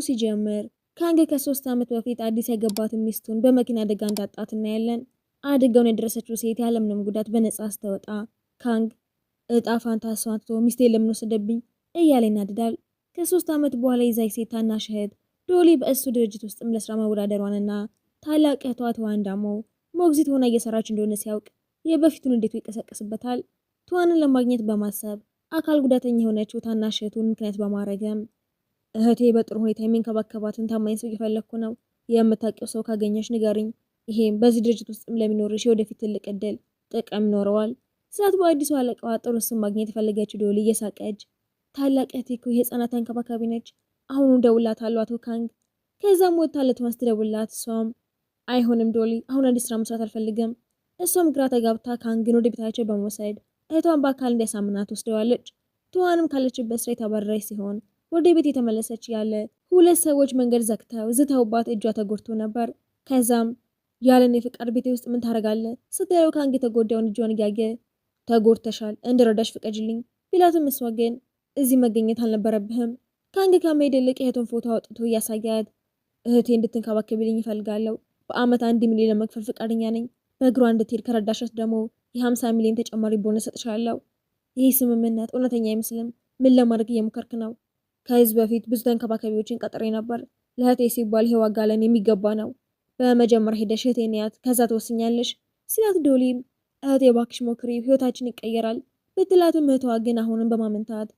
ሲጀምር ካንግ ከ3 ዓመት በፊት አዲስ ያገባት ሚስቱን በመኪና አደጋ እንዳጣት እናያለን። አደጋውን የደረሰችው ሴት ያለምንም ጉዳት በነጻ ስትወጣ ካንግ እጣ ፋንታ እሷን ትቶ ሚስቴን ለምን ወሰደብኝ እያለ ይናደዳል። ከ3 ዓመት በኋላ የዛች ሴት ታናሽ እህት ዶሊ በእሱ ድርጅት ውስጥም ለስራ መወዳደሯንና ታላቅ እህቷ ትዋን ደግሞ ሞግዚት ሆና እየሰራች እንደሆነ ሲያውቅ የበፊቱን እንዴቱ ይቀሰቀስበታል። ትዋንን ለማግኘት በማሰብ አካል ጉዳተኛ የሆነችው ታናሽ እህቱን ምክንያት በማድረግም እህቴ በጥሩ ሁኔታ የሚንከባከባትን ታማኝ ሰው እየፈለግኩ ነው፣ የምታውቂው ሰው ካገኘሽ ንገሪኝ፣ ይሄም በዚህ ድርጅት ውስጥም ለሚኖርሽ የወደፊት ትልቅ እድል ጥቅም ይኖረዋል። ስላት በአዲሱ አለቃዋ ጥሩ ስም ማግኘት የፈለገችው ዶሊ እየሳቀች ታላቅ እህቴ እኮ የህፃናት ተንከባካቢ ነች፣ አሁኑ ደውላታለሁ አቶ ካንግ። ከዛም ወጥታ ለትዋን ስትደውልላት እሷም አይሆንም ዶሊ፣ አሁን አዲስ ስራ መስራት አልፈልግም። እሷም ግራ ተጋብታ ካንግን ወደ ቤታቸው በመውሰድ እህቷን በአካል እንዲያሳምናት ወስደዋለች። ትዋንም ካለችበት ስራ የተባረረች ሲሆን ወደ ቤት የተመለሰች ያለ ሁለት ሰዎች መንገድ ዘግተው ዝተውባት እጇ ተጎድቶ ነበር። ከዛም ያለን የፍቃድ ቤቴ ውስጥ ምን ታረጋለህ ስትለው ካንግ የተጎዳውን እጇን እያየ ተጎድተሻል፣ እንድረዳሽ ፍቀጅልኝ ቢላትም እሷ ግን እዚህ መገኘት አልነበረብህም። ካንግ ከመሄድ ይልቅ የእህቱን ፎቶ አውጥቶ እያሳያት እህቴ እንድትንከባከብልኝ ይፈልጋለሁ፣ በአመት 1 ሚሊዮን ለመክፈል ፍቃደኛ ነኝ፣ በእግሯ እንድትሄድ ከረዳሻት ደግሞ የ50 ሚሊዮን ተጨማሪ ቦነስ ሰጥሻለሁ። ይህ ስምምነት እውነተኛ አይመስልም፣ ምን ለማድረግ እየሞከርክ ነው? ከዚህ በፊት ብዙ ተንከባካቢዎችን ቀጥሬ ነበር፣ ለእህቴ ሲባል ይሄ ዋጋ ለን የሚገባ ነው። በመጀመሪያ ሄደሽ እህቴን ያት፣ ከዛ ትወስኛለሽ ሲላት ዶሊም እህቴ እባክሽ ሞክሪ፣ ህይወታችን ይቀየራል ብትላትም እህቷ ግን አሁንም በማመንታት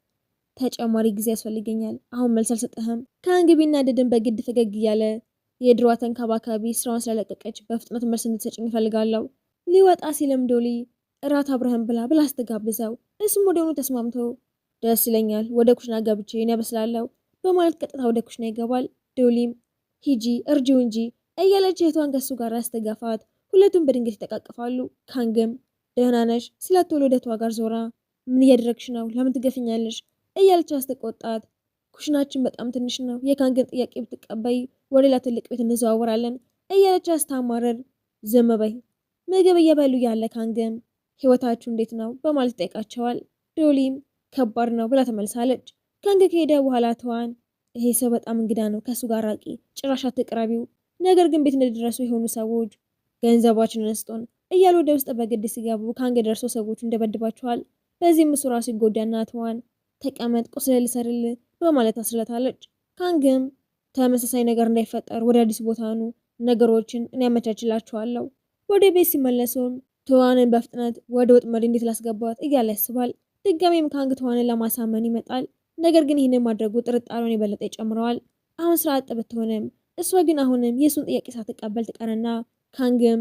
ተጨማሪ ጊዜ ያስፈልገኛል፣ አሁን መልስ አልሰጥህም። ካንግ ቢናደድም በግድ ፈገግ እያለ የድሯ ተንከባካቢ ስራውን ስለለቀቀች በፍጥነት መልስ እንድትሰጭኝ እፈልጋለሁ። ሊወጣ ሲልም ዶሊ እራት አብረህም ብላ ስትጋብዘው እሱም ወደሆኑ ተስማምቶ ደስ ይለኛል፣ ወደ ኩሽና ገብቼ ያበስላለሁ በማለት ቀጥታ ወደ ኩሽና ይገባል። ዶሊም ሂጂ እርጂው እንጂ እያለች እህቷን ከሱ ጋር ያስተጋፋት፣ ሁለቱም በድንገት ይጠቃቅፋሉ። ካንግም ደህና ነሽ ስላት ቶሎ ወደ ትዋ ጋር ዞራ ምን እያደረግሽ ነው? ለምን ትገፍኛለሽ? እያለች አስተቆጣት። ኩሽናችን በጣም ትንሽ ነው፣ የካንግን ጥያቄ ብትቀበይ ወደ ሌላ ትልቅ ቤት እንዘዋወራለን እያለች አስታማረር። ዝም በይ። ምግብ እየበሉ ያለ ካንግም ህይወታችሁ እንዴት ነው በማለት ጠይቃቸዋል። ዶሊም ከባድ ነው ብላ ተመልሳለች። ካንግ ከሄደ በኋላ ትዋን ይሄ ሰው በጣም እንግዳ ነው፣ ከሱ ጋር ራቂ፣ ጭራሽ አትቅረቢው። ነገር ግን ቤት እንደደረሱ የሆኑ ሰዎች ገንዘባችንን እንስጡን እያሉ ወደ ውስጥ በግድ ሲገቡ ካንግ ደርሶ ሰዎቹ እንደበድባቸዋል። በዚህም እሱ ራሱ ይጎዳና ትዋን ተቀመጥ ቁስል ልሰርል በማለት አስለታለች። ካንግም ተመሳሳይ ነገር እንዳይፈጠር ወደ አዲስ ቦታ ኑ፣ ነገሮችን እኔ ያመቻችላችኋለሁ። ወደ ቤት ሲመለሱም ትዋንን በፍጥነት ወደ ወጥመድ እንዴት ላስገባት እያለ ያስባል። ድጋሜም ካንግ ትዋንን ለማሳመን ይመጣል። ነገር ግን ይህንን ማድረጉ ጥርጣሬውን የበለጠ ይጨምረዋል። አሁን ስራ አጥ ብትሆንም እሷ ግን አሁንም የእሱን ጥያቄ ሳትቀበል ትቀርና ካንግም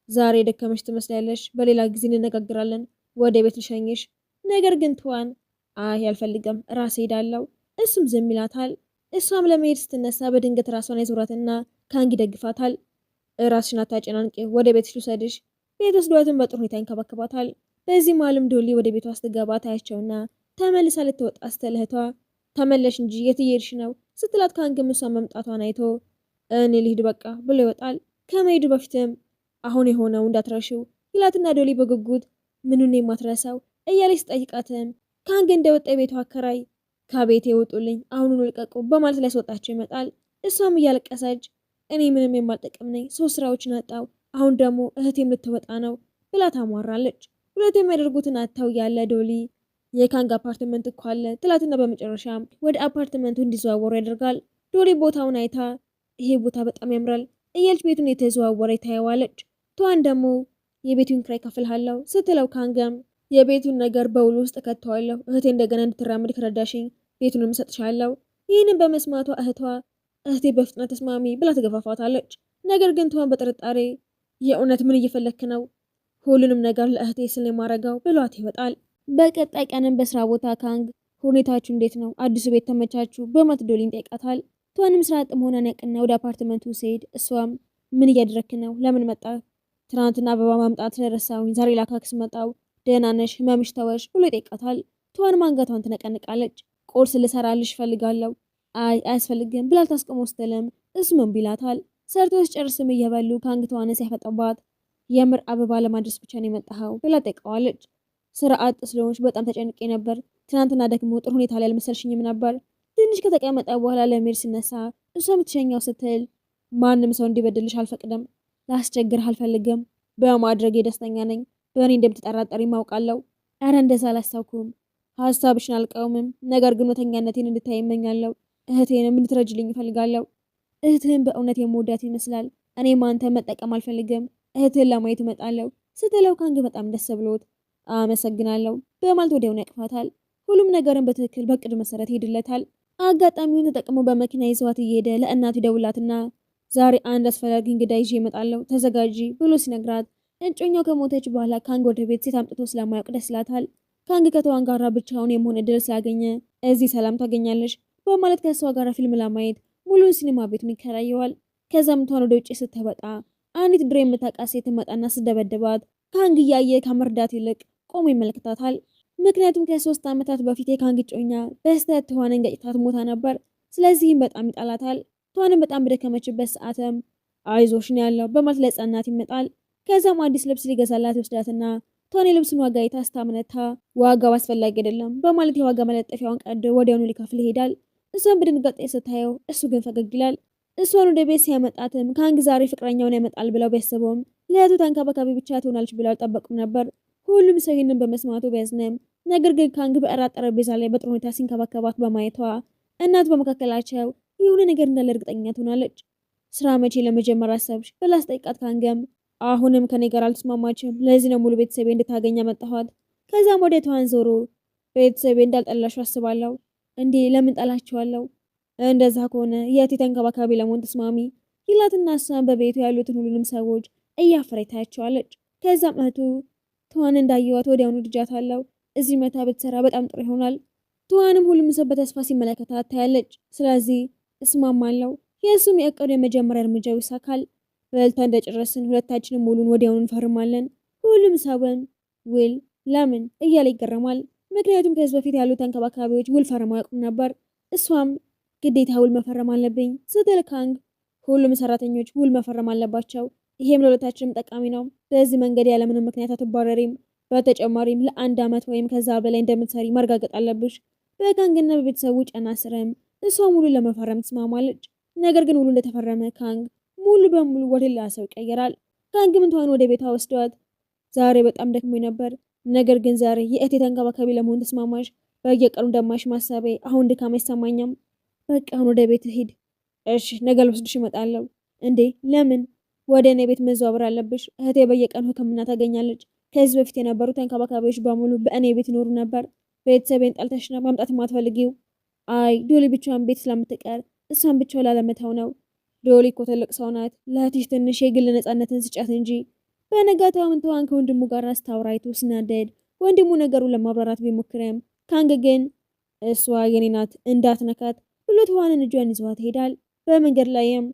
ዛሬ ደከመሽ ትመስላለሽ፣ በሌላ ጊዜ እንነጋግራለን፣ ወደ ቤት ልሸኝሽ። ነገር ግን ትዋን አይ አልፈልግም፣ ራሴ ሄዳለሁ። እሱም ዝም ይላታል። እሷም ለመሄድ ስትነሳ በድንገት ራሷን ያዞራትና ካንግ ይደግፋታል። ራስሽን አታጨናንቂ፣ ወደ ቤትሽ ልውሰድሽ። ቤት ወስዷትን በጥሩ ሁኔታ ይንከባከባታል። በዚህ መሀልም ዶሊ ወደ ቤቷ ስትገባ ታያቸውና ተመልሳ ልትወጣ ስትል እህቷ ተመለሽ እንጂ የት እየሄድሽ ነው ስትላት ካንግም እሷን መምጣቷን አይቶ እኔ ልሂድ በቃ ብሎ ይወጣል። ከመሄዱ በፊትም አሁን የሆነው እንዳትረሺው ይላትና ዶሊ በጉጉት ምኑን የማትረሳው እያለች ስጠይቃትም ካንግ እንደወጣ የቤቷ አከራይ ከቤቴ ይወጡልኝ፣ አሁኑኑ ልቀቁ በማለት ላይ ያስወጣቸው ይመጣል። እሷም እያለቀሰች እኔ ምንም የማልጠቅም ነኝ፣ 3 ስራዎችን አጣው፣ አሁን ደግሞ እህቴም ልትወጣ ነው ብላ ታሟራለች። ሁለቱ የሚያደርጉትን አጥተው ያለ ዶሊ የካንግ አፓርትመንት እኮ አለ ትላትና በመጨረሻም ወደ አፓርትመንቱ እንዲዘዋወሩ ያደርጋል። ዶሊ ቦታውን አይታ ይሄ ቦታ በጣም ያምራል እያለች ቤቱን የተዘዋወረ ታየዋለች። ትዋን ደግሞ የቤቱን ክራይ ከፍልሃለሁ ስትለው ካንግም የቤቱን ነገር በውሉ ውስጥ ከተዋለሁ፣ እህቴ እንደገና እንድትራመድ ከረዳሽኝ ቤቱንም እሰጥሻለሁ። ይህንን በመስማቷ እህቴ በፍጥነት ተስማሚ ብላ ትገፋፋታለች። ነገር ግን ትዋን በጥርጣሬ የእውነት ምን እየፈለክ ነው? ሁሉንም ነገር ለእህቴ ስል የማረጋው ብሏት ይወጣል። በቀጣይ ቀንም በስራ ቦታ ካንግ ሁኔታችሁ እንዴት ነው? አዲሱ ቤት ተመቻችሁ? በማለት ዶሊን ጠይቃታል። ትዋንም ስራ አጥ መሆኗን ያቅና ወደ አፓርትመንቱ ሲሄድ እሷም ምን እያደረክ ነው? ለምን መጣ? ትናንትና አበባ ማምጣት ስለረሳሁኝ ዛሬ ላካክስ መጣው። ደህና ነሽ? ህመምሽ ተወሽ ብሎ ይጠይቃታል። ትዋንም አንገቷን ትነቀንቃለች። ቁርስ ልሰራልሽ ፈልጋለሁ። አይ አያስፈልግም ብላ ታስቆመው ስትልም እሱ ምን ቢላታል። ሰርቶ ሲጨርስም እየበሉ ካንግ ትዋንን ሲያፈጠባት የምር አበባ ለማድረስ ብቻ ነው የመጣኸው ብላ ጠይቀዋለች። ስራ አጥ ስለሆንሽ በጣም ተጨንቄ ነበር። ትናንትና ደግሞ ጥሩ ሁኔታ ላይ አልመሰልሽኝም ነበር። ትንሽ ከተቀመጠ በኋላ ለመሄድ ሲነሳ እሷ የምትሸኛው ስትል ማንም ሰው እንዲበድልሽ አልፈቅድም፣ ላስቸግርህ አልፈልግም፣ በማድረጌ ደስተኛ ነኝ፣ በእኔ እንደምትጠራጠሪ ማውቃለሁ። እረ እንደዛ አላሳውኩም፣ ሀሳብሽን አልቃወምም፣ ነገር ግን እውነተኛነቴን እንድታይ ይመኛለሁ። እህቴንም እንድትረጅልኝ እፈልጋለሁ። እህትህን በእውነት የምወዳት ይመስላል። እኔም አንተ መጠቀም አልፈልግም፣ እህትህን ለማየት እመጣለሁ ስትለው ካንግ በጣም ደስ ብሎት አመሰግናለሁ በማለት ወዲያውኑ ያቅፋታል። ሁሉም ነገርን በትክክል በቅድ መሰረት ይሄድለታል። አጋጣሚውን ተጠቅሞ በመኪና ይዘዋት እየሄደ ለእናቱ ይደውላትና ዛሬ አንድ አስፈላጊ እንግዳ ይዤ እመጣለሁ ተዘጋጂ ብሎ ሲነግራት እጮኛው ከሞተች በኋላ ካንግ ወደ ቤት ሴት አምጥቶ ስለማያውቅ ደስ ይላታል። ካንግ ከተዋን ጋራ ብቻውን የመሆን እድል ስላገኘ እዚህ ሰላም ታገኛለሽ በማለት ከእሷ ጋር ፊልም ለማየት ሙሉን ሲኒማ ቤቱን ይከራየዋል። ከዛም ትዋን ወደ ውጭ ስትወጣ አንዲት ድሮ የምታውቃት ሴት ትመጣና ስደበድባት ካንግ እያየ ከመርዳት ይልቅ ቆሞ ይመለከታታል። ምክንያቱም ከ3 ዓመታት በፊት የካንግ እጮኛ በስተት ትዋንን ገጭታት ሞታ ነበር። ስለዚህም በጣም ይጣላታል። ትዋንን በጣም በደከመችበት ሰዓትም አይዞሽ ነው ያለው በማለት ለሕፃናት ይመጣል። ከዛም አዲስ ልብስ ሊገዛላት ይወስዳትና ትዋን የልብሱን ዋጋ አይታ ስታመነታ ዋጋው አስፈላጊ አይደለም በማለት የዋጋ መለጠፊያውን ቀዶ ወዲያውኑ ሊከፍል ይሄዳል። እሷን በድንጋጤ ስታየው እሱ ግን ፈገግ ይላል። እሷን ወደ ቤት ሲያመጣትም ካንግ ዛሬ ፍቅረኛውን ያመጣል ብለው ቢያስበውም ለእህቱ ተንከባካቢ ብቻ ትሆናለች ብለው አልጠበቁም ነበር። ሁሉም ሰው ይህንን በመስማቱ ቢያዝንም ነገር ግን ካንግ በእራት ጠረጴዛ ላይ በጥሩ ሁኔታ ሲንከባከባት በማየቷ እናቱ በመካከላቸው የሆነ ነገር እንዳለ እርግጠኛ ትሆናለች። ስራ መቼ ለመጀመር አሰብሽ ብላ ስጠይቃት ካንግም አሁንም ከኔ ጋር አልተስማማችም፣ ለዚህ ነው ሙሉ ቤተሰቤ እንድታገኝ መጣኋት። ከዛም ወደ ትዋን ዞሮ ቤተሰቤ እንዳልጠላሹ አስባለሁ። እንዴ ለምን ጠላችኋለሁ? እንደዛ ከሆነ የእህቴ ተንከባካቢ ለመሆን ተስማሚ ይላትና እሷን በቤቱ ያሉትን ሁሉንም ሰዎች እያፈረ ታያቸዋለች። ከዛም እህቱ ትዋን እንዳየዋት ወዲያውኑ ልጃታለሁ፣ እዚህ መታ ብትሰራ በጣም ጥሩ ይሆናል። ትዋንም ሁሉም ሰው በተስፋ ሲመለከታት ታያለች። ስለዚህ እስማማለሁ፣ የእሱም የእቅዱ የመጀመሪያ እርምጃው ይሳካል። በልታ እንደጨረስን ሁለታችንም ውሉን ወዲያውኑ እንፈርማለን። ሁሉም ሰውን ውል ለምን እያለ ይገረማል። ምክንያቱም ከዚህ በፊት ያሉ ተንከባካቢዎች ውል ፈርመው ያውቁም ነበር። እሷም ግዴታ ውል መፈረም አለብኝ ስትል ካንግ ሁሉም ሰራተኞች ውል መፈረም አለባቸው፣ ይሄም ለሁለታችንም ጠቃሚ ነው። በዚህ መንገድ ያለምንም ምክንያት አትባረሪም። በተጨማሪም ለ1 ዓመት ወይም ከዛ በላይ እንደምትሰሪ ማረጋገጥ አለብሽ። በካንግና በቤተሰቡ ጫና ስርም እሷ ሙሉ ለመፈረም ትስማማለች። ነገር ግን ውሉ እንደተፈረመ ካንግ ሙሉ በሙሉ ወደ ሌላ ሰው ይቀየራል። ካንግም ትዋን ወደ ቤቷ ወስዷት ዛሬ በጣም ደክሞኝ ነበር፣ ነገር ግን ዛሬ የእህቴ ተንከባካቢ ለመሆን ተስማማሽ። በየቀኑ እንደማሽ ማሰቤ አሁን ድካም አይሰማኝም። በቃ አሁን ወደ ቤት ሂድ። እሺ ነገ ልወስድሽ እመጣለሁ። እንዴ ለምን? ወደ እኔ ቤት መዘዋወር አለብሽ። እህቴ በየቀኑ ሕክምና ታገኛለች። ከዚህ በፊት የነበሩ ተንከባካቢዎች በሙሉ በእኔ ቤት ይኖሩ ነበር። ቤተሰቤን ጠልተሽ ነው ማምጣት የማትፈልጊው? አይ ዶሊ ብቻዋን ቤት ስለምትቀር እሷን ብቻው ላለመተው ነው። ዶሊ እኮ ትልቅ ሰው ናት። ለእህትሽ ትንሽ የግል ነፃነትን ስጫት እንጂ። በነጋታው ትዋን ከወንድሙ ጋር አስታውራይቶ ሲናደድ ወንድሙ ነገሩን ለማብራራት ቢሞክርም ካንግ ግን እሷ የኔ ናት እንዳትነካት ብሎ ትዋንን እጇን ይዘዋት ይሄዳል። በመንገድ ላይም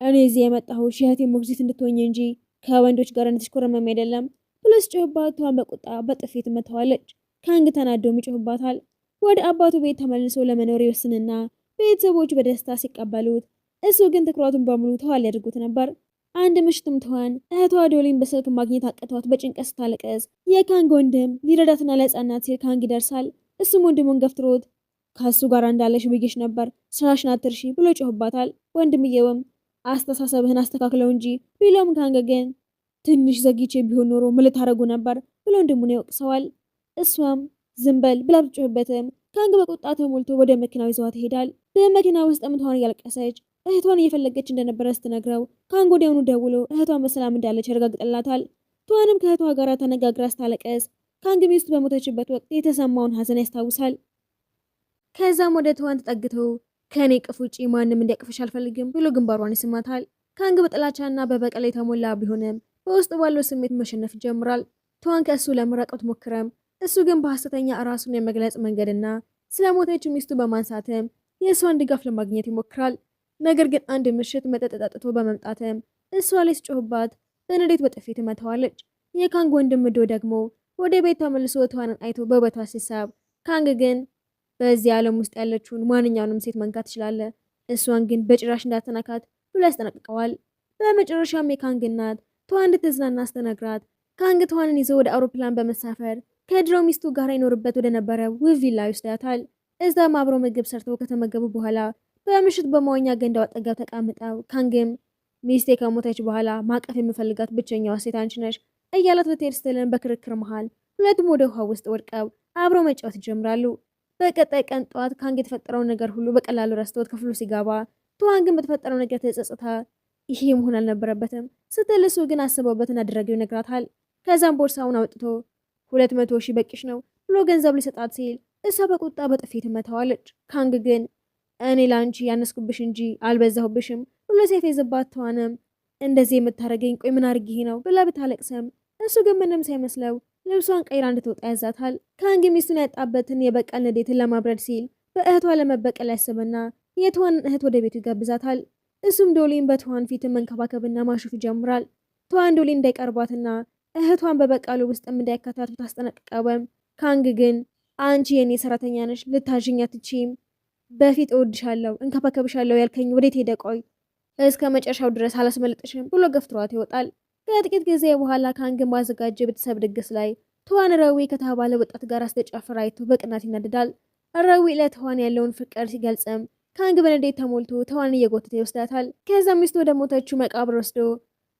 እኔ እዚህ የመጣሁሽ የእህቴ ሞግዚት እንድትሆኝ እንጂ ከወንዶች ጋር እንድትሽኮረመም አይደለም ብሎ ሲጮህባት ትዋን በቁጣ በጥፊ ትመታዋለች። ካንግ ተናዶም ይጮህባታል። ወደ አባቱ ቤት ተመልሶ ለመኖር ይወስንና ቤተሰቦቹ በደስታ ሲቀበሉት እሱ ግን ትኩረቱን በሙሉ ትዋን ሊያደርጉት ነበር። አንድ ምሽትም ትዋን እህቷ ዶሊን በስልክ ማግኘት አቅቷት በጭንቀት ስታለቅስ የካንግ ወንድም ሊረዳትና ለሕፃናት ሲል ካንግ ይደርሳል። እሱም ወንድሙን ገፍትሮት ከእሱ ጋር እንዳለሽ ብዬሽ ነበር፣ ስራሽን አትርሺ ብሎ ጮህባታል። ወንድምየውም አስተሳሰብህን አስተካክለው እንጂ ቢሎም ካንግ ግን ትንሽ ዘግይቼ ቢሆን ኖሮ ምን ልታረጉ ነበር ብሎ ወንድሙን ይወቅሰዋል። እሷም ዝም በል ብላ ብትጮህበትም ካንግ በቁጣ ተሞልቶ ወደ መኪናው ይዘዋት ይሄዳል። በመኪና ውስጥ ትዋን እያለቀሰች እህቷን እየፈለገች እንደነበረ ስትነግረው ካንግ ወዲያውኑ ደውሎ እህቷን በሰላም እንዳለች ያረጋግጥላታል። ትዋንም ከእህቷ ጋር ተነጋግራ ስታለቀስ ካንግ ሚስቱ በሞተችበት ወቅት የተሰማውን ሀዘን ያስታውሳል። ከዛም ወደ ትዋን ተጠግቶ ከኔ ቅፍ ውጪ ማንም እንዲያቅፍሽ አልፈልግም ብሎ ግንባሯን ይስማታል። ካንግ በጥላቻና በበቀል የተሞላ ቢሆንም በውስጥ ባለው ስሜት መሸነፍ ይጀምራል። ትዋን ከእሱ ለመራቅ ብትሞክርም እሱ ግን በሐሰተኛ ራሱን የመግለጽ መንገድና ስለሞተችው ሚስቱ በማንሳትም የእሷን ድጋፍ ለማግኘት ይሞክራል። ነገር ግን አንድ ምሽት መጠጥ ጠጥቶ በመምጣትም እሷ ላይ ሲጮህባት በንዴት በጥፊ ትመታዋለች። የካንግ ወንድም ዶ ደግሞ ወደ ቤት ተመልሶ ትዋንን አይቶ በውበቷ ሲሳብ፣ ካንግ ግን በዚህ ዓለም ውስጥ ያለችውን ማንኛውንም ሴት መንካት ትችላለህ፣ እሷን ግን በጭራሽ እንዳትነካት ብሎ ያስጠነቅቀዋል። በመጨረሻም የካንግ እናት ትዋን እንድትዝናና አስተነግራት ካንግ ትዋንን ይዞ ወደ አውሮፕላን በመሳፈር ከድሮ ሚስቱ ጋር ይኖርበት ወደ ነበረ ውብ ቪላ ይወስዳታል። እዛም አብረው ምግብ ሰርተው ከተመገቡ በኋላ በምሽት በመዋኛ ገንዳው አጠገብ ተቀምጠው ካንግም ሚስቴ ከሞተች በኋላ ማቀፍ የምፈልጋት ብቸኛዋ ሴት አንቺ ነሽ እያላት ልትሄድ ስትልን በክርክር መሃል ሁለቱም ወደ ውሃ ውስጥ ወድቀው አብረው መጫወት ይጀምራሉ። በቀጣይ ቀን ጠዋት ካንግ የተፈጠረውን ነገር ሁሉ በቀላሉ ረስቶት ክፍሉ ሲገባ ትዋን ግን በተፈጠረው ነገር ተጸጽታ ይሄ መሆን አልነበረበትም ስትል እሱ ግን አስበውበትን አደረገው ይነግራታል። ከዛም ቦርሳውን አውጥቶ 200 ሺህ በቂሽ ነው ብሎ ገንዘብ ሊሰጣት ሲል እሷ በቁጣ በጥፊ ትመታዋለች። ካንግ ግን እኔ ላንቺ ያነስኩብሽ እንጂ አልበዛሁብሽም ብሎ ሲያፌዝባት ትዋንም እንደዚህ የምታረገኝ ቆይ ምን አድርጊ ነው ብላ ብታለቅሰም እሱ ግን ምንም ሳይመስለው ልብሷን ቀይራ እንድትወጣ ያዛታል። ካንግ ሚስቱን ያጣበትን የበቀል ንዴትን ለማብረድ ሲል በእህቷ ለመበቀል ያስብና የትዋንን እህት ወደ ቤቱ ይጋብዛታል። እሱም ዶሊን በትዋን ፊት መንከባከብና ማሹፍ ይጀምራል። ትዋን ዶሊን እንዳይቀርባትና እህቷን በበቀሉ ውስጥም እንዳይካተቱ ታስጠነቅቀውም ካንግ ግን አንቺ የኔ ሰራተኛ ነሽ ልታዥኝ አትችይም፣ በፊት እወድሻለሁ እንከባከብሻለሁ ያልከኝ ወዴት ሄደ? ቆይ እስከ መጨረሻው ድረስ አላስመልጥሽም ብሎ ገፍትሯት ይወጣል። ከጥቂት ጊዜ በኋላ ካንግን ባዘጋጀ ቤተሰብ ድግስ ላይ ትዋን ረዊ ከተባለ ወጣት ጋር አስተጫፍራ አይቶ በቅናት ይናደዳል። ረዊ ለትዋን ያለውን ፍቅር ሲገልጽም ካንግ በንዴት ተሞልቶ ትዋን እየጎተተ ይወስዳታል። ከዛም ሚስቱ ወደ ሞተችው መቃብር ወስዶ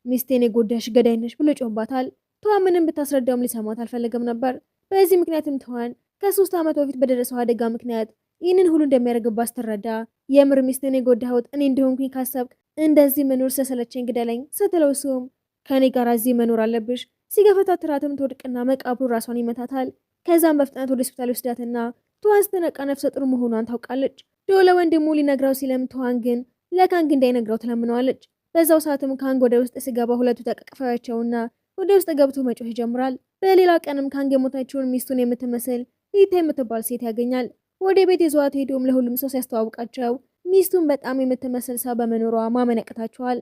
ሚስቴን የጎዳሽ ገዳይ ነሽ ብሎ ጮህባታል። ትዋን ምንም ብታስረዳውም ሊሰማት አልፈለገም ነበር። በዚህ ምክንያትም ትዋን ከ3 ዓመት በፊት በደረሰው አደጋ ምክንያት ይህንን ሁሉ እንደሚያደርግባት ስትረዳ የምር ሚስቴን የጎዳሁት እኔ እንደሆንኩኝ ካሰብክ እንደዚህ መኖር ስለሰለቸኝ ግደለኝ ስትለው እሱም ከኔ ጋር እዚህ መኖር አለብሽ ሲገፈታትራትም ትወድቅና መቃብሩ ራሷን ይመታታል። ከዛም በፍጥነት ወደ ሆስፒታል ወስዳትና ትዋን ስትነቃ ነፍሰ ጡር መሆኗን ታውቃለች። ዶ ለወንድሙ ሊነግረው ሲለም ትዋን ግን ለካንግ እንዳይነግረው ትለምነዋለች። በዛው ሰዓትም ካንግ ወደ ውስጥ ሲገባ ሁለቱ ተቀቅፈዋቸውና ወደ ውስጥ ገብቶ መጮህ ይጀምራል። በሌላ ቀንም ካንግ የሞተችውን ሚስቱን የምትመስል ሊታ የምትባል ሴት ያገኛል። ወደ ቤት ይዟት ሄዶም ለሁሉም ሰው ሲያስተዋውቃቸው ሚስቱን በጣም የምትመስል ሰው በመኖሯ ማመን ያቅታቸዋል።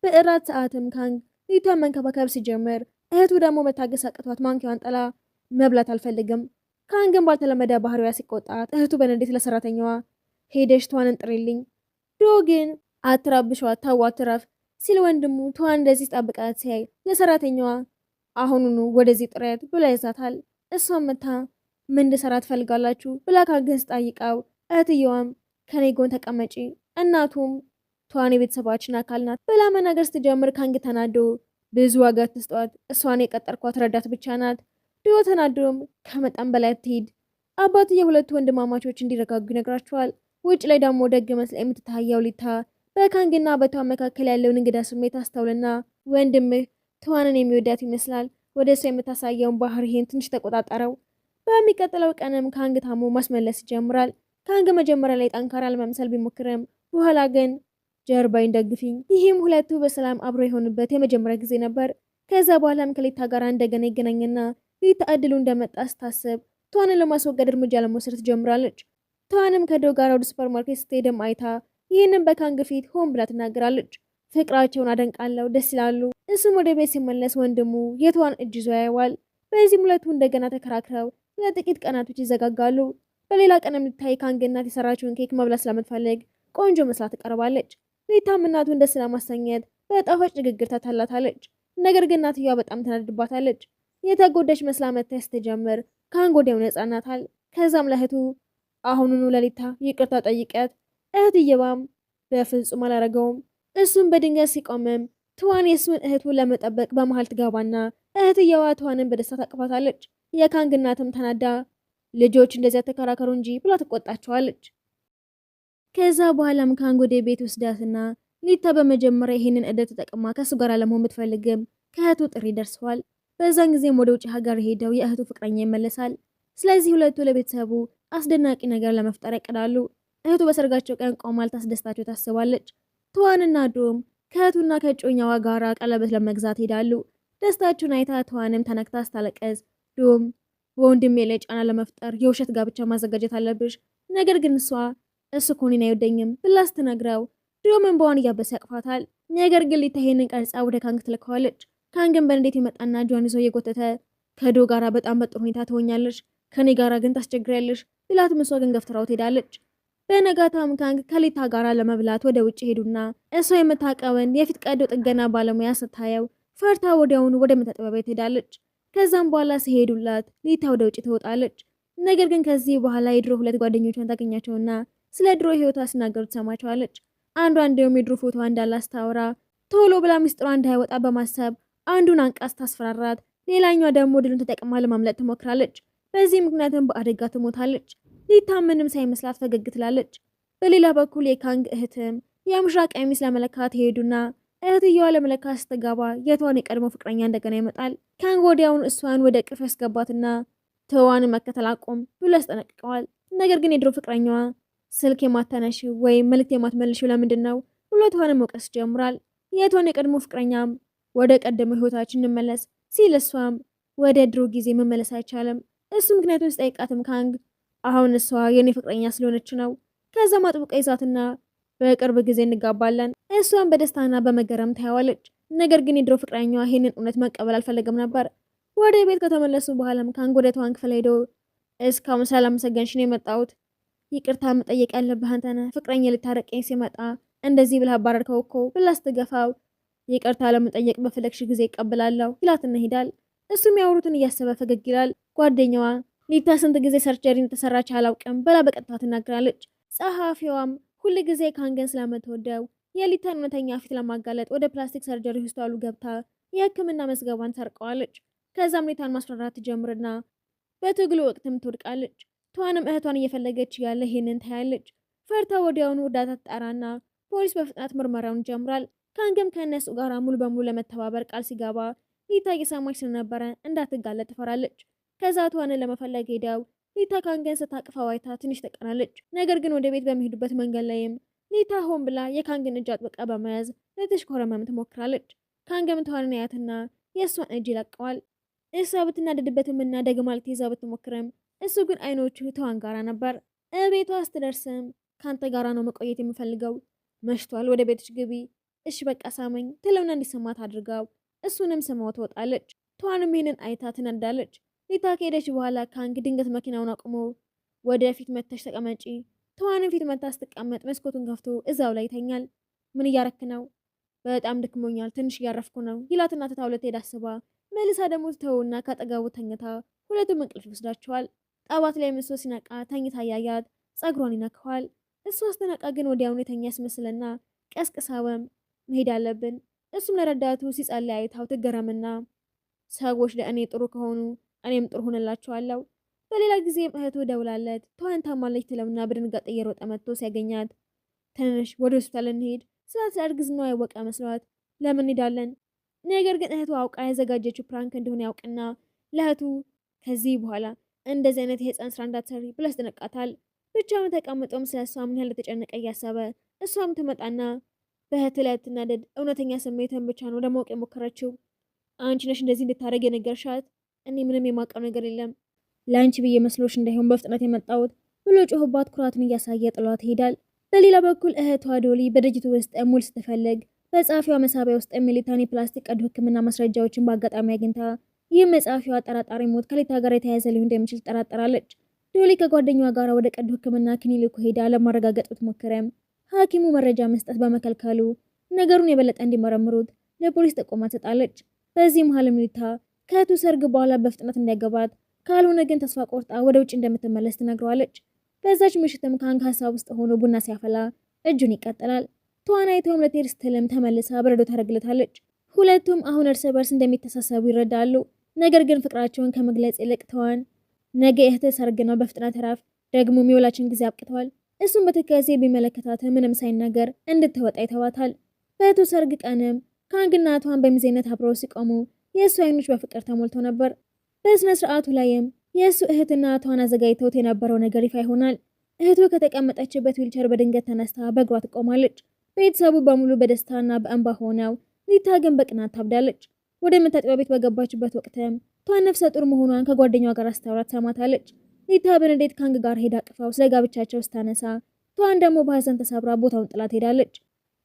በእራት ሰዓትም ካንግ ሊቷን መንከባከብ ሲጀምር እህቱ ደግሞ መታገስ አቅቷት ማንኪያዋን ጥላ መብላት አልፈልግም። ካንግን ባልተለመደ ባህሪዋ ሲቆጣት እህቱ በንዴት ለሰራተኛዋ ሄደሽ ትዋንን ጥሪልኝ፣ ዶ ግን አትራብሿት ታዋ ትረፍ ሲል ወንድሙ ትዋን እንደዚህ ጠብቃት ሲያይ ለሰራተኛዋ አሁኑኑ ወደዚህ ጥረት ብላ ይዛታል። እሷም መታ ምን እንድሰራ ትፈልጋላችሁ ብላ ካንግን ስጠይቀው እህትየዋም ከኔ ጎን ተቀመጪ፣ እናቱም ትዋን የቤተሰባችን አካል ናት ብላ መናገር ስትጀምር ካንግ ተናዶ ብዙ ዋጋ ትስጧት፣ እሷን የቀጠርኳት ረዳት ብቻ ናት። ዲዮ ተናዶም ከመጠን በላይ ትሄድ። አባቱ የሁለቱ ወንድማማቾች እንዲረጋጉ ይነግራቸዋል። ውጭ ላይ ደግሞ ደግ መስላ የምትታየው ሊታ በካንግና በትዋን መካከል ያለውን እንግዳ ስሜት አስተውልና ወንድምህ ትዋንን የሚወዳት ይመስላል፣ ወደ እሷ የምታሳየውን ባህሪህን ትንሽ ተቆጣጠረው። በሚቀጥለው ቀንም ካንግ ታሞ ማስመለስ ይጀምራል። ካንግ መጀመሪያ ላይ ጠንካራ ለመምሰል ቢሞክርም በኋላ ግን ጀርባይን ደግፊኝ። ይህም ሁለቱ በሰላም አብሮ የሆኑበት የመጀመሪያ ጊዜ ነበር። ከዛ በኋላም ከሊታ ጋር እንደገና ይገናኝና ሊታ እድሉ እንደመጣ ስታስብ ትዋንን ለማስወገድ እርምጃ ለመውሰድ ትጀምራለች። ትዋንም ከዶ ጋር ወደ ሱፐርማርኬት ስትሄድም አይታ ይህንን በካንግ ፊት ሆን ብላ ትናገራለች። ፍቅራቸውን አደንቃለሁ፣ ደስ ይላሉ። እሱም ወደ ቤት ሲመለስ ወንድሙ የትዋን እጅ ይዞ ያየዋል። በዚህም ሁለቱ እንደገና ተከራክረው ለጥቂት ቀናቶች ይዘጋጋሉ። በሌላ ቀንም ሊታይ ካንግ እናት የሰራችውን ኬክ መብላት ስለምትፈልግ ቆንጆ መስላ ትቀርባለች። ሊታም እናቱን ደስ ለማሰኘት በጣፋጭ ንግግር ታታላታለች። ነገር ግን እናትየዋ በጣም ተናድባታለች። የተጎዳች መስላ መታየት ስትጀምር ካንግ ወዲያው ያጽናናታል። ከዛም ለእህቱ አሁኑኑ ለሊታ ይቅርታ ጠይቂያት። እህትየዋም በፍጹም አላረገውም። እሱም በድንገት ሲቆምም ትዋን የእሱን እህቱን ለመጠበቅ በመሃል ትገባና እህትየዋ ትዋንን በደስታ ታቅፋታለች። የካንግ እናትም ተናዳ ልጆች እንደዚያ ተከራከሩ እንጂ ብላ ትቆጣቸዋለች። ከዛ በኋላም ካንግ ወደ ቤት ወስዳትና ሊታ በመጀመሪያ ይሄንን እድል ተጠቅማ ከሱ ጋር ለመሆን ብትፈልግም ከእህቱ ጥሪ ደርሰዋል። በዛን ጊዜም ወደ ውጭ ሀገር ሄደው የእህቱ ፍቅረኛ ይመለሳል። ስለዚህ ሁለቱ ለቤተሰቡ አስደናቂ ነገር ለመፍጠር ያቅዳሉ። እህቱ በሰርጋቸው ቀን ቆማ ልታስደስታቸው ታስባለች። ትዋንና ዶም ከእህቱና ከእጮኛዋ ጋራ ቀለበት ለመግዛት ሄዳሉ። ደስታቸውን አይታ ትዋንም ተነክታ ስታለቀስ ዶም በወንድሜ ላይ ጫና ለመፍጠር የውሸት ጋብቻ ማዘጋጀት አለብሽ፣ ነገር ግን እሱ እኮ እኔን አይወደኝም ብላ ስትነግረው ዶምን በዋን እያበሰ ያቅፋታል። ነገር ግን ሊታ ይሄንን ቀርጻ ወደ ካንግ ትልከዋለች። ካንግን በንዴት የመጣና እጇን ይዞ እየጎተተ ከዶ ጋራ በጣም በጥሩ ሁኔታ ትሆኛለች፣ ከኔ ጋራ ግን ታስቸግሪያለሽ ቢላትም እሷ ግን ገፍትራው ትሄዳለች። በነጋታም ካንግ ከሊታ ጋራ ለመብላት ወደ ውጭ ሄዱና እሷ የምታውቀውን የፊት ቀዶ ጥገና ባለሙያ ስታየው ፈርታ ወዲያውኑ ወደ መታጠቢያ ቤት ሄዳለች። ከዛም በኋላ ሲሄዱላት ሊታ ወደ ውጭ ትወጣለች። ነገር ግን ከዚህ በኋላ የድሮ ሁለት ጓደኞቿን ታገኛቸውና ስለ ድሮ ህይወቷ ሲናገሩ ትሰማቸዋለች። አንዷ እንዲሁም የድሮ ፎቶ እንዳላስታውራ ቶሎ ብላ ሚስጥሯ እንዳይወጣ በማሰብ አንዱን አንቃስ ታስፈራራት፣ ሌላኛዋ ደግሞ ድሉን ተጠቅማ ለማምለጥ ትሞክራለች። በዚህ ምክንያትም በአደጋ ትሞታለች። ሊታ ምንም ሳይመስላት ፈገግ ትላለች። በሌላ በኩል የካንግ እህትም የሙሽራ ቀሚስ ለመለካት ይሄዱና እህትየዋ ለመለካት ስትገባ የቷን የቀድሞ ፍቅረኛ እንደገና ይመጣል። ካንግ ወዲያውን እሷን ወደ ቅፍ ያስገባትና ተዋን መከተል አቁም ብሎ ያስጠነቅቀዋል። ነገር ግን የድሮ ፍቅረኛዋ ስልክ የማታነሺው ወይም መልእክት የማትመልሺው ለምንድን ነው ብሎ ተዋንን መውቀስ ጀምራል። የቷን የቀድሞ ፍቅረኛም ወደ ቀደመ ህይወታችን እንመለስ ሲል እሷም ወደ ድሮ ጊዜ መመለስ አይቻልም። እሱ ምክንያቱም ሲጠይቃትም ካንግ አሁን እሷ የኔ ፍቅረኛ ስለሆነች ነው። ከዛም አጥብቃ ይዛትና በቅርብ ጊዜ እንጋባለን። እሷም በደስታና በመገረም ታያዋለች። ነገር ግን የድሮ ፍቅረኛዋ ይህንን እውነት መቀበል አልፈለገም ነበር። ወደ ቤት ከተመለሱ በኋላም ካንግ ወደ ተዋን ክፍል ሄዶ እስካሁን ስላመሰገንሽ ነው የመጣሁት፣ ይቅርታ መጠየቅ ያለብህ አንተ ነህ። ፍቅረኛ ልታረቀኝ ሲመጣ እንደዚህ ብለህ አባረርከው እኮ ብላ ስትገፋው ይቅርታ ለመጠየቅ በፈለግሽ ጊዜ ይቀበላለሁ ይላትና ይሄዳል። እሱም ያወሩትን እያሰበ ፈገግ ይላል። ጓደኛዋ ሊታ ስንት ጊዜ ሰርጀሪ እንደተሰራች አላውቅም ብላ በቀጥታ ትናገራለች። ጸሐፊዋም ሁል ጊዜ ካንገን ስለምትወደው የሊታን እውነተኛ ፊት ለማጋለጥ ወደ ፕላስቲክ ሰርጀሪ ሆስፒታሉ ገብታ የሕክምና መዝገቧን ሰርቀዋለች። ከዛም ሊታን ማስፈራራት ትጀምርና በትግሉ ወቅትም ትወድቃለች። ተዋንም እህቷን እየፈለገች ያለ ይሄንን ታያለች። ፈርታ ወዲያውኑ እርዳታ ትጠራና ፖሊስ በፍጥነት ምርመራውን ይጀምራል። ካንገም ከእነሱ ጋር ሙሉ በሙሉ ለመተባበር ቃል ሲገባ ሊታ እየሰማች ስለነበረ እንዳትጋለጥ ትፈራለች። ከዛ ተዋንን ለመፈለግ ሄደው ሊታ ካንገን ስታቅፈው አይታ ትንሽ ተቀናለች። ነገር ግን ወደ ቤት በሚሄዱበት መንገድ ላይም ሊታ ሆን ብላ የካንግን እጅ አጥብቃ በመያዝ ልትሽኮረመም ትሞክራለች። ካንገም ተዋንን ያያትና የእሷን እጅ ይለቀዋል። እሷ ብትናደድበትምና ደግማ ልትይዘው ብትሞክርም እሱ ግን አይኖቹ ተዋን ጋራ ነበር። እቤቷ ስትደርስም ካንተ ጋራ ነው መቆየት የምፈልገው፣ መሽቷል፣ ወደ ቤትሽ ግቢ፣ እሺ በቃ ሳመኝ ትለውና እንዲሰማት አድርጋው እሱንም ስማው ትወጣለች። ተዋንም ይህንን አይታ ትነዳለች። ሊታ ከሄደች በኋላ ካንግ ድንገት መኪናውን አቁሞ ወደፊት መተሽ ተቀመጪ። ተዋንም ፊት መታ ስትቀመጥ መስኮቱን ከፍቶ እዛው ላይ ይተኛል። ምን እያረክ ነው? በጣም ድክሞኛል፣ ትንሽ እያረፍኩ ነው ይላትና ትታው ልትሄድ አስባ መልሳ ደግሞ ትተውና ካጠገቡ ተኝታ ሁለቱም እንቅልፍ ይወስዳቸዋል። ጠዋት ላይ ምሶ ሲነቃ ተኝታ ያያት ጸጉሯን ይነካዋል። እሱ አስተነቃ ግን ወዲያውኑ የተኛ ያስመስልና ቀስቅሳወም መሄድ አለብን። እሱም ለረዳቱ ሲጸልይ አይታው ትገረምና ሰዎች ለእኔ ጥሩ ከሆኑ እኔም ጥሩ ሆነላቸዋለሁ። በሌላ ጊዜም እህቱ ደውላለት ተዋን ታማለች ትለውና በድንጋጤ እየሮጠ መጥቶ ሲያገኛት ትንሽ ወደ ሆስፒታል እንሄድ ስላት እርግዝናዋ ያወቀ መስሏት ለምን እንሄዳለን? ነገር ግን እህቱ አውቃ ያዘጋጀችው ፕራንክ እንደሆነ ያውቅና ለእህቱ ከዚህ በኋላ እንደዚህ አይነት የህፃን ስራ እንዳትሰሪ ብሎ ያስጠነቅቃታል። ብቻውን ተቀምጦም ስለሷ ምን ያህል ተጨነቀ እያሰበ እሷም ትመጣና በእህት ላይ ትናደድ እውነተኛ ስሜትን ብቻ ነው ለማወቅ የሞከረችው። አንቺ ነሽ እንደዚህ እንድታደርግ የነገርሻት፣ እኔ ምንም የማውቀው ነገር የለም፣ ለአንቺ ብዬ መስሎሽ እንዳይሆን በፍጥነት የመጣሁት ብሎ ጮህባት ኩራቱን እያሳየ ጥሏት ይሄዳል። በሌላ በኩል እህቷ ዶሊ በድርጅቱ ውስጥ ሙል ስትፈልግ በጸሐፊዋ መሳቢያ ውስጥ የሚሊታን የፕላስቲክ ቀዶ ሕክምና ማስረጃዎችን በአጋጣሚ አግኝታ ይህም መጽሐፊዋ አጠራጣሪ ሞት ከሊታ ጋር የተያያዘ ሊሆን እንደሚችል ትጠራጠራለች። ዶሊ ከጓደኛዋ ጋር ወደ ቀዶ ሕክምና ክሊኒኩ ሄዳ ለማረጋገጥ ብትሞክርም ሐኪሙ መረጃ መስጠት በመከልከሉ ነገሩን የበለጠ እንዲመረምሩት ለፖሊስ ጥቆማ ትሰጣለች። በዚህ መሀልም ሊታ ከእህቱ ሰርግ በኋላ በፍጥነት እንዲያገባት ካልሆነ ግን ተስፋ ቆርጣ ወደ ውጭ እንደምትመለስ ትነግረዋለች። በዛች ምሽትም ካንግ ሀሳብ ውስጥ ሆኖ ቡና ሲያፈላ እጁን ይቀጥላል። ተዋናይቷም ለቴር ስትልም ተመልሳ በረዶ ታደርግለታለች። ሁለቱም አሁን እርስ በርስ እንደሚተሳሰቡ ይረዳሉ። ነገር ግን ፍቅራቸውን ከመግለጽ ይልቅ ተዋን ነገ የእህትህ ሰርግ ነው፣ በፍጥነት ረፍ፣ ደግሞ የሚውላችን ጊዜ አብቅተዋል። እሱም በትካዜ ቢመለከታት ምንም ሳይናገር እንድትወጣ ይተዋታል። በእህቱ ሰርግ ቀንም ካንግና ተዋን በሚዜነት አብረው ሲቆሙ የእሱ አይኖች በፍቅር ተሞልተው ነበር። በስነ ስርዓቱ ላይም የእሱ እህትና ተዋን አዘጋጅተውት የነበረው ነገር ይፋ ይሆናል። እህቱ ከተቀመጠችበት ዊልቸር በድንገት ተነስታ በእግሯ ትቆማለች። ቤተሰቡ በሙሉ በደስታና በእንባ ሆነው ሊታ ግን በቅናት ታብዳለች። ወደ መታጠቢያ ቤት በገባችበት ወቅትም ተዋን ነፍሰ ጡር መሆኗን ከጓደኛዋ ጋር አስተውላ ትሰማታለች። ሊታ በንዴት ካንግ ጋር ሄዳ አቅፋው ስለ ጋብቻቸው ስታነሳ ተዋን ደግሞ በሀዘን ተሰብራ ቦታውን ጥላት ሄዳለች።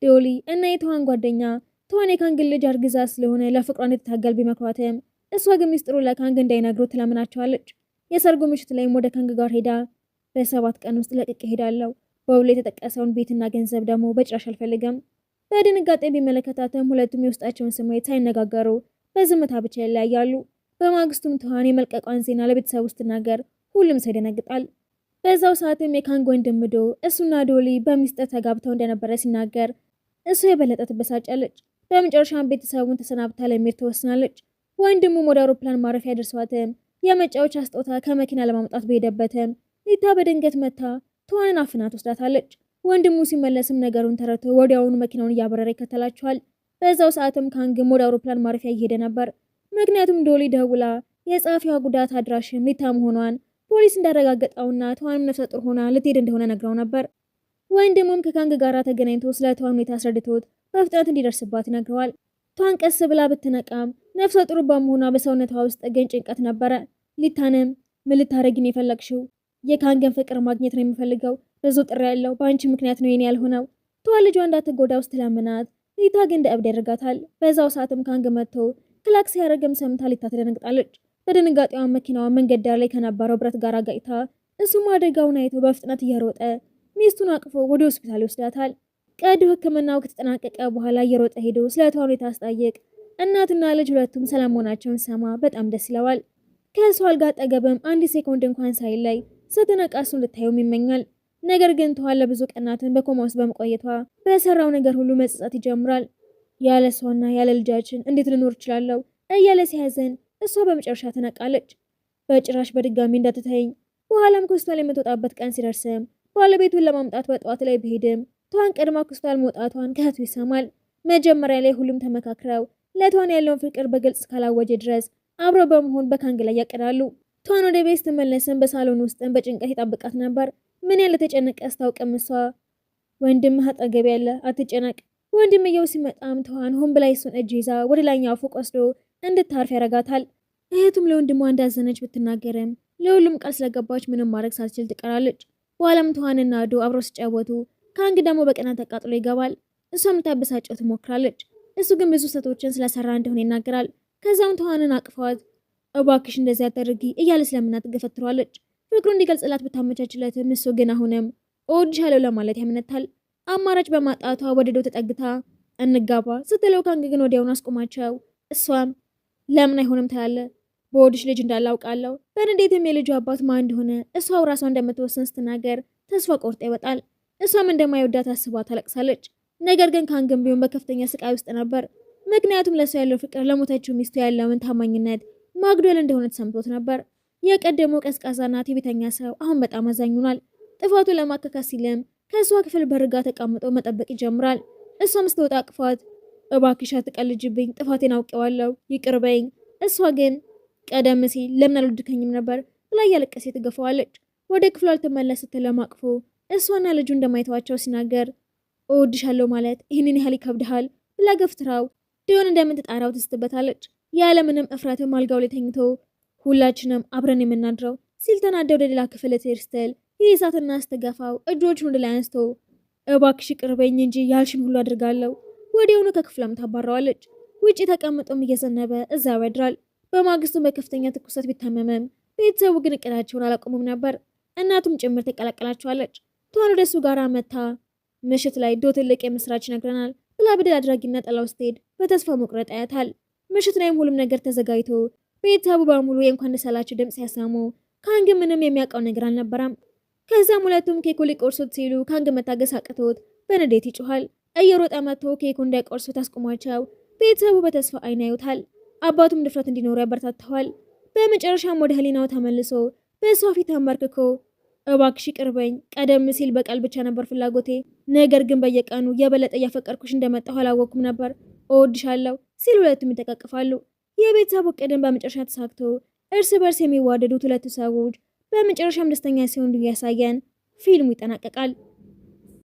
ዶሊ እና የተዋን ጓደኛ ተዋን የካንግን ልጅ አርግዛ ስለሆነ ለፍቅሯ እንድትታገል ቢመክሯትም እሷ ግን ሚስጥሩ ለካንግ እንዳይነግሩ ትለምናቸዋለች። የሰርጉ ምሽት ላይም ወደ ካንግ ጋር ሄዳ በ7 ቀን ውስጥ ለቅቄ ሄዳለሁ፣ በውል የተጠቀሰውን ቤትና ገንዘብ ደግሞ በጭራሽ አልፈልግም። በድንጋጤ ቢመለከታትም ሁለቱም የውስጣቸውን ስሜት ሳይነጋገሩ በዝምታ ብቻ ይለያያሉ። በማግስቱም ተዋን የመልቀቋን ዜና ለቤተሰቡ ስትናገር ሁሉም ሰው ይደነግጣል። በዛው ሰዓትም የካንግ ወንድም ዶ እሱና ዶሊ በሚስጥር ተጋብተው እንደነበረ ሲናገር እሱ የበለጠ ትበሳጫለች። በመጨረሻም ቤተሰቡን ተሰናብታ ለመሄድ ትወስናለች። ወንድሙም ወደ አውሮፕላን ማረፊያ ያደርሷትም የመጫወቻ ስጦታ ከመኪና ለማምጣት በሄደበትም ሊታ በድንገት መታ ተዋንን አፍና ትወስዳታለች። ወንድሙ ሲመለስም ነገሩን ተረድቶ ወዲያውኑ መኪናውን እያበረረ ይከተላቸዋል። በዛው ሰዓትም ካንግም ወደ አውሮፕላን ማረፊያ እየሄደ ነበር። ምክንያቱም ዶሊ ደውላ የጸሐፊዋ ጉዳት አድራሽም ሊታ መሆኗን ፖሊስ እንዳረጋገጠውና ተዋንም ነፍሰ ጡር ሆና ልትሄድ እንደሆነ ነግረው ነበር። ወንድሙም ከካንግ ጋር ተገናኝቶ ስለ ተዋን ሁኔታ አስረድቶት በፍጥነት እንዲደርስባት ይነግረዋል። ተዋን ቀስ ብላ ብትነቃም ነፍሰ ጡር በመሆኗ በሰውነቷ ውስጥ ግን ጭንቀት ነበረ። ሊታንም ምን ልታረጊ ነው የፈለግሽው? የካንግን ፍቅር ማግኘት ነው የሚፈልገው። ብዙ ጥሪ ያለው በአንቺ ምክንያት ነው የኔ ያልሆነው። ተዋን ልጇ እንዳትጎዳ ውስጥ ለምናት ሊታ ግን እንደ እብድ ያደርጋታል። በዛው ሰዓትም ካንግ መጥቶ ክላክስ ያደረገም ሰምታ ሊታ ትደነግጣለች። በድንጋጤዋ መኪናዋ መንገድ ዳር ላይ ከነበረው ብረት ጋር አጋጭታ እሱም አደጋውን አይቶ በፍጥነት እየሮጠ ሚስቱን አቅፎ ወደ ሆስፒታል ይወስዳታል። ቀዶ ሕክምናው ከተጠናቀቀ በኋላ እየሮጠ ሄዶ ስለ ተዋን ሁኔታ አስጠየቅ። እናትና ልጅ ሁለቱም ሰላም መሆናቸውን ሰማ በጣም ደስ ይለዋል። ከእሱ አልጋ አጠገብም አንድ ሴኮንድ እንኳን ሳይለይ ስትነቃ እሱን ልታየውም ይመኛል። ነገር ግን ተዋን ለብዙ ቀናትን በኮማ ውስጥ በመቆየቷ በሰራው ነገር ሁሉ መጸጸት ይጀምራል። ያለ እሷና ያለ ልጃችን እንዴት ልኖር እችላለሁ እያለ ሲያዘን እሷ በመጨረሻ ትነቃለች። በጭራሽ በድጋሚ እንዳትተኝ። በኋላም ከሆስፒታል የምትወጣበት ቀን ሲደርስም ባለቤቱን ለማምጣት በጠዋት ላይ ቢሄድም ተዋን ቀድማ ከሆስፒታል መውጣቷን ከእህቱ ይሰማል። መጀመሪያ ላይ ሁሉም ተመካክረው ለተዋን ያለውን ፍቅር በግልጽ ካላወጀ ድረስ አብረው በመሆን በካንግ ላይ ያቀዳሉ። ተዋን ወደ ቤት ስትመለስም በሳሎን ውስጥም በጭንቀት ይጠብቃት ነበር። ምን ያለ ተጨነቀ አስታውቅም። እሷ ወንድምህ አጠገብ ያለ አትጨነቅ። ወንድምየው ሲመጣም ተዋን ሆን ብላ እሱን እጅ ይዛ ወደ ላይኛው ፎቅ ወስዶ እንድታርፍ ያረጋታል። እህቱም ለወንድሟ እንዳዘነች ብትናገርም ለሁሉም ቃል ስለገባች ምንም ማድረግ ሳትችል ትቀራለች። በኋላም ተዋንና ዶ አብረው ሲጫወቱ ካንግ ደግሞ በቅናት ተቃጥሎ ይገባል። እሷም ልታበሳጨው ትሞክራለች። እሱ ግን ብዙ ስህተቶችን ስለሰራ እንደሆነ ይናገራል። ከዛም ተዋንን አቅፏት እባክሽ እንደዚህ አታድርጊ እያለ ስለምናት ትገፈትሯለች። ፍቅሩ እንዲገልጽላት ብታመቻችለትም እሱ ግን አሁንም እወድሻለሁ ለማለት ያምነታል። አማራጭ በማጣቷ ወደ ዶ ተጠግታ እንጋባ ስትለው ካንግ ግን ወዲያውኑ አስቆማቸው። እሷም ለምን አይሆንም ትላለ? በወድሽ ልጅ እንዳላውቃለሁ። በንዴትም የልጁ አባት ማን እንደሆነ እሷው ራሷ እንደምትወሰን ስትናገር ተስፋ ቆርጣ ይወጣል። እሷም እንደማይወዳት አስባ ታለቅሳለች። ነገር ግን ካንግም ቢሆን በከፍተኛ ስቃይ ውስጥ ነበር። ምክንያቱም ለእሷ ያለው ፍቅር ለሞተችው ሚስቱ ያለውን ታማኝነት ማጉደል እንደሆነ ተሰምቶት ነበር። የቀደመው ቀዝቃዛና ትዕቢተኛ ሰው አሁን በጣም አዛኙናል። ጥፋቱን ለማካካስ ሲልም ከእሷ ክፍል በርጋ ተቀምጦ መጠበቅ ይጀምራል። እሷም ስትወጣ አቅፏት እባክሽ አትቀልጅብኝ፣ ጥፋቴን አውቄዋለሁ፣ ይቅር በይኝ። እሷ ግን ቀደም ሲል ለምን አልወደድከኝም ነበር ብላ እያለቀሰች ትገፋዋለች። ወደ ክፍሉ አልተመለስ ስትል አቅፎ እሷና ልጁ እንደማይተዋቸው ሲናገር እወድሻለሁ ማለት ይህንን ያህል ይከብድሃል ብላ ገፍትራው ዲዮን እንደምትጣራው ትስትበታለች። ያለምንም እፍረትም አልጋው ላይ ተኝቶ ሁላችንም አብረን የምናድረው ሲል ተናደ ወደ ሌላ ክፍል ትሄድ ስትል ይይዛትና አስተጋፋው እጆቹን ወደ ላይ አንስቶ እባክሽ ይቅር በይኝ እንጂ ያልሽን ሁሉ አድርጋለሁ። ወዲያውኑ ከክፍሏም ታባረዋለች። ውጪ ተቀምጦም እየዘነበ እዛው ያድራል። በማግስቱ በከፍተኛ ትኩሳት ቢታመመም ቤተሰቡ ግን እቅዳቸውን አላቆሙም ነበር። እናቱም ጭምር ትቀላቀላቸዋለች። ተዋን ወደ እሱ ጋር መታ ምሽት ላይ ዶ ትልቅ የምስራች ይነግረናል ብላ በድል አድራጊነት ጥላው ስትሄድ በተስፋ መቁረጥ ያያታል። ምሽት ላይም ሁሉም ነገር ተዘጋጅቶ ቤተሰቡ በሙሉ የእንኳን ደስ አላችሁ ድምፅ ሲያሰሙ ካንግ ምንም የሚያውቀው ነገር አልነበረም። ከዛም ሁለቱም ኬኩ ሊቆርሱት ሲሉ ካንግ መታገስ አቅቶት በንዴት ይጮኋል። እየሮጠ መጥቶ ኬኩ እንዳይቆርሱት አስቆሟቸው። ቤተሰቡ በተስፋ አይን ያዩታል። አባቱም ድፍረት እንዲኖሩ ያበረታተዋል። በመጨረሻም ወደ ህሊናው ተመልሶ በእሷ ፊት አንበርክኮ እባክሽ ይቅር በይኝ፣ ቀደም ሲል በቀል ብቻ ነበር ፍላጎቴ፣ ነገር ግን በየቀኑ የበለጠ እያፈቀርኩሽ እንደመጣሁ አላወቅኩም ነበር፣ እወድሻለሁ ሲል ሁለቱም ይተቃቅፋሉ። የቤተሰቡ ቅድም በመጨረሻ ተሳክቶ እርስ በርስ የሚዋደዱት ሁለቱ ሰዎች በመጨረሻም ደስተኛ ሲሆኑ ያሳየን ፊልሙ ይጠናቀቃል።